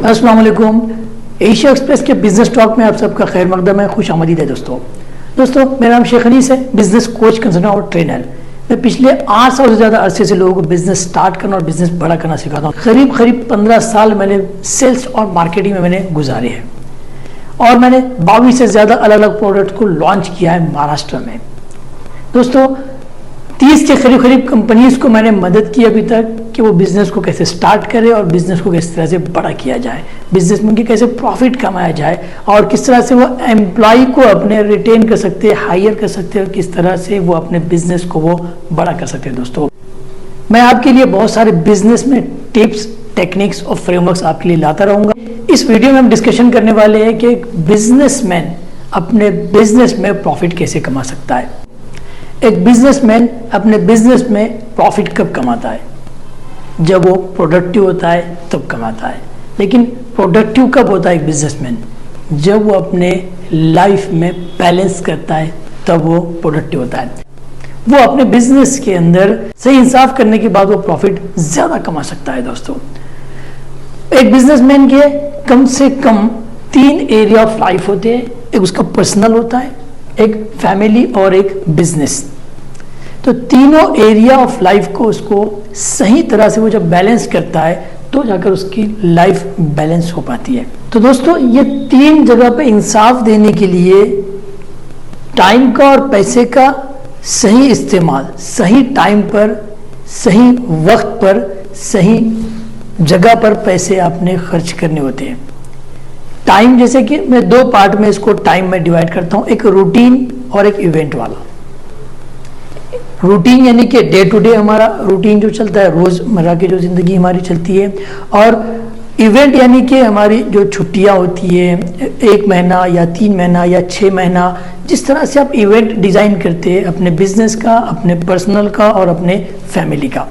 अस्सलाम वालेकुम। Asia express के बिजनेस टॉक में आप सबका खैर मकदम है, खुश आमदीद है दोस्तों। मेरा नाम शेख अनीस है, बिजनेस कोच, कंसल्टेंट और ट्रेनर। मैं पिछले 8 साल से ज़्यादा अरसे से लोगों को बिजनेस स्टार्ट करना और बिजनेस बड़ा करना सिखाता हूँ। करीब 15 साल मैंने सेल्स और मार्केटिंग में मैंने गुजारे हैं और मैंने 22 से ज़्यादा अलग अलग प्रोडक्ट को लॉन्च किया है महाराष्ट्र में। दोस्तों 30 के करीब कंपनीज को मैंने मदद की अभी तक कि वो बिज़नेस को कैसे स्टार्ट करें और बिज़नेस को किस तरह से बड़ा किया जाए, बिज़नेस में उनकी कैसे प्रॉफिट कमाया जाए और किस तरह से वो एम्प्लॉय को अपने रिटेन कर सकते हैं, हायर कर सकते हैं और किस तरह से वो अपने बिज़नेस को वो बड़ा कर सकते हैं। दोस्तों मैं आपके लिए बहुत सारे बिज़नेस में टिप्स, टेक्निक्स और फ्रेमवर्क्स आपके लिए लाता रहूँगा। इस वीडियो में हम डिस्कशन करने वाले हैं कि एक बिजनेसमैन अपने बिजनेस में प्रॉफिट कैसे कमा सकता है। एक बिजनेसमैन अपने बिजनेस में प्रॉफिट कब कमाता है? जब वो प्रोडक्टिव होता है तब कमाता है। लेकिन प्रोडक्टिव कब होता है एक बिजनेसमैन? जब वो अपने लाइफ में बैलेंस करता है तब वो प्रोडक्टिव होता है। वो अपने बिजनेस के अंदर सही इंसाफ करने के बाद वो प्रॉफिट ज्यादा कमा सकता है। दोस्तों एक बिजनेसमैन के कम से कम 3 एरिया ऑफ लाइफ होते हैं। एक उसका पर्सनल होता है, एक फैमिली और एक बिजनेस। तो तीनों एरिया ऑफ लाइफ को उसको सही तरह से वो जब बैलेंस करता है तो जाकर उसकी लाइफ बैलेंस हो पाती है। तो दोस्तों ये 3 जगह पे इंसाफ देने के लिए टाइम का और पैसे का सही इस्तेमाल, सही टाइम पर, सही वक्त पर, सही जगह पर पैसे आपने खर्च करने होते हैं। टाइम, जैसे कि मैं 2 पार्ट में इसको टाइम में डिवाइड करता हूं, एक रूटीन और एक इवेंट वाला। रूटीन यानी कि डे टू डे हमारा रूटीन जो चलता है, रोजमर्रा की जो जिंदगी हमारी चलती है, और इवेंट यानी कि हमारी जो छुट्टियां होती है, 1 महीना या 3 महीना या 6 महीना, जिस तरह से आप इवेंट डिजाइन करते हैं अपने बिजनेस का, अपने पर्सनल का और अपने फैमिली का,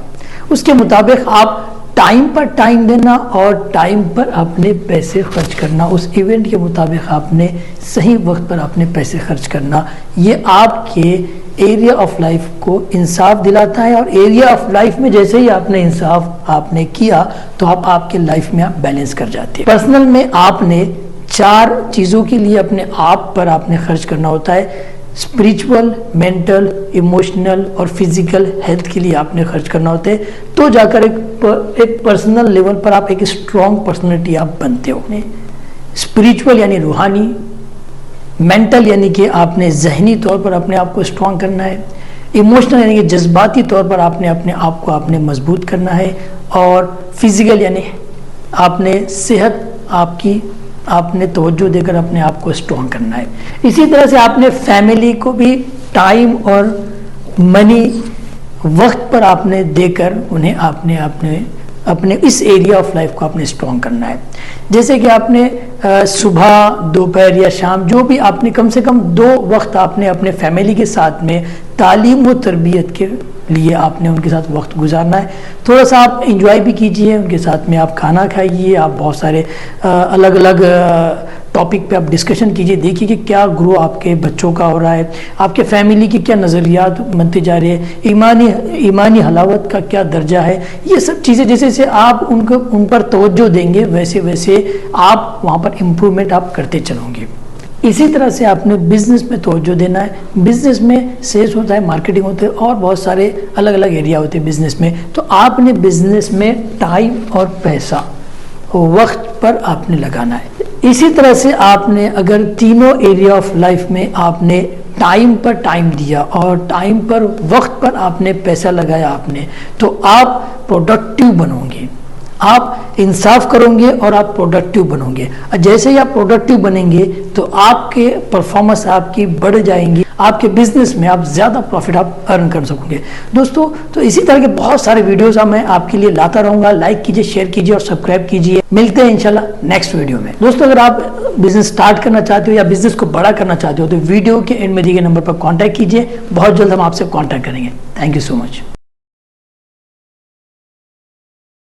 उसके मुताबिक आप टाइम पर टाइम देना और टाइम पर अपने पैसे खर्च करना, उस इवेंट के मुताबिक आपने सही वक्त पर अपने पैसे खर्च करना, ये आपके एरिया ऑफ लाइफ को इंसाफ दिलाता है। और एरिया ऑफ लाइफ में जैसे ही आपने इंसाफ आपने किया तो आपके लाइफ में आप बैलेंस कर जाते हैं। पर्सनल में आपने 4 चीज़ों के लिए अपने आप पर आपने खर्च करना होता है। स्पिरिचुअल, मेंटल, इमोशनल और फिजिकल हेल्थ के लिए आपने खर्च करना होता है, तो जाकर एक पर्सनल लेवल पर आप एक स्ट्रॉन्ग पर्सनैलिटी आप बनते हो। स्पिरिचुअल यानी रूहानी, मेंटल यानी कि आपने जहनी तौर पर अपने आप को स्ट्रॉन्ग करना है, इमोशनल यानी कि जज्बाती तौर पर आपने अपने आप को आपने मजबूत करना है, और फिजिकल यानी आपने सेहत आपकी आपने तवज्जो देकर अपने आप को स्ट्रॉन्ग करना है। इसी तरह से आपने फैमिली को भी टाइम और मनी वक्त पर आपने देकर उन्हें आपने अपने इस एरिया ऑफ लाइफ को आपने स्ट्रॉन्ग करना है। जैसे कि आपने सुबह, दोपहर या शाम, जो भी आपने कम से कम 2 वक्त आपने अपने फैमिली के साथ में तालीम व तरबियत के लिए आपने उनके साथ वक्त गुजारना है। थोड़ा सा आप एंजॉय भी कीजिए उनके साथ में, आप खाना खाइए, आप बहुत सारे अलग अलग टॉपिक पे आप डिस्कशन कीजिए, देखिए कि क्या ग्रो आपके बच्चों का हो रहा है, आपके फैमिली की क्या नज़रियात बनते जा रहे हैं, ईमानी हलावत का क्या दर्जा है। ये सब चीज़ें जैसे जैसे आप उन पर तवज्जो देंगे वैसे वैसे आप वहाँ पर इम्प्रूवमेंट आप करते चलोगे। इसी तरह से आपने बिजनेस में तवज्जो देना है। बिजनेस में सेल्स होता है, मार्केटिंग होता है और बहुत सारे अलग अलग एरिया होते हैं बिजनेस में। तो आपने बिजनेस में टाइम और पैसा वक्त पर आपने लगाना है। इसी तरह से आपने अगर तीनों एरिया ऑफ लाइफ में आपने टाइम पर टाइम दिया और टाइम पर वक्त पर आपने पैसा लगाया आपने, तो आप प्रोडक्टिव बनोगे, आप इंसाफ करोगे और आप प्रोडक्टिव बनोगे। जैसे ही आप प्रोडक्टिव बनेंगे तो आपके परफॉर्मेंस आपकी बढ़ जाएंगी, आपके बिजनेस में आप ज़्यादा प्रॉफिट आप अर्न कर सकोगे। दोस्तों तो इसी तरह के बहुत सारे वीडियोस मैं आपके लिए लाता रहूँगा। लाइक कीजिए, शेयर कीजिए और सब्सक्राइब कीजिए। मिलते हैं इंशाल्लाह नेक्स्ट वीडियो में। दोस्तों अगर आप बिजनेस स्टार्ट करना चाहते हो या बिजनेस को बड़ा करना चाहते हो तो वीडियो के एंड में दिए गए नंबर पर कॉन्टैक्ट कीजिए। बहुत जल्द हम आपसे कॉन्टैक्ट करेंगे। Thank you so much.